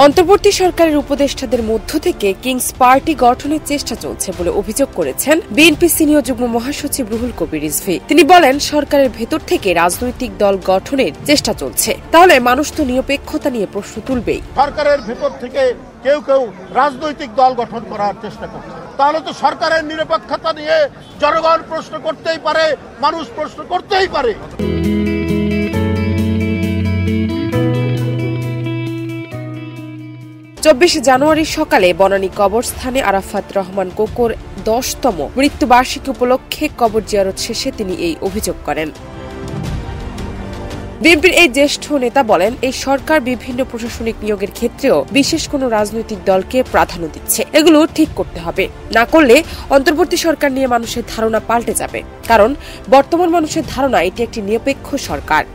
অন্তর্বর্তী সরকারের উপদেষ্টাদের মধ্য থেকে কিংস পার্টি গঠনের চেষ্টা চলছে বলে অভিযোগ করেছেন বিএনপি সিনিয়র যুগ্ম মহাসচিব রুহুল কবির রিজভী। তিনি বলেন, সরকারের ভেতর থেকে রাজনৈতিক দল গঠনের চেষ্টা চলছে, তাহলে মানুষ তো নিরপেক্ষতা নিয়ে প্রশ্ন তুলবেই। সরকারের ভেতর থেকে কেউ কেউ রাজনৈতিক দল গঠন করার চেষ্টা করছে, তাহলে তো সরকারের নিরপেক্ষতা নিয়ে জনগণ প্রশ্ন করতেই পারে, মানুষ প্রশ্ন করতেই পারে। 24 জানুয়ারি সকালে বনানী কবরস্থানে আরাফাত রহমান কোকোর 10তম মৃত্যুবার্ষিকী উপলক্ষে কবর জিয়ারত শেষে তিনি এই অভিযোগ করেন। বিএনপির এই জ্যেষ্ঠ নেতা বলেন, এই সরকার বিভিন্ন প্রশাসনিক নিয়োগের ক্ষেত্রেও বিশেষ কোনো রাজনৈতিক দলকে প্রাধান্য দিচ্ছে। এগুলো ঠিক করতে হবে, না করলে অন্তর্বর্তী সরকার নিয়ে মানুষের ধারণা পাল্টে যাবে। কারণ বর্তমান মানুষের ধারণা এটি একটি নিরপেক্ষ সরকার।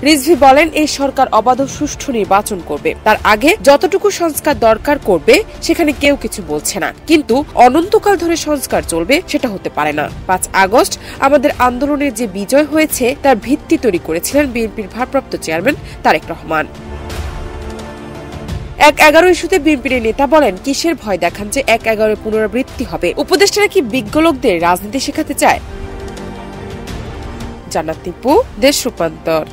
রিজভী বলেন, এই সরকার অবাধ ও সুষ্ঠু নির্বাচন করবে, তার আগে যতটুকু সংস্কার দরকার করবে সেখানে কেউ কিছু বলছে না, কিন্তু অনন্তকাল ধরে সংস্কার চলবে সেটা হতে পারে না। 5 আগস্ট আমাদের আন্দোলনের যে বিজয় হয়েছে তার ভিত্তি তৈরি করেছিলেন বিএনপির ভারপ্রাপ্ত চেয়ারম্যান তারেক রহমান। 1-11 ইস্যুতে বিএনপির নেতা বলেন, কিসের ভয় দেখান যে 1-11 পুনরাবৃত্তি হবে? উপদেষ্টারা কি বিজ্ঞ লোকদের রাজনীতি শেখাতে চায়? জান্নাত টিপু, দেশ রূপান্তর।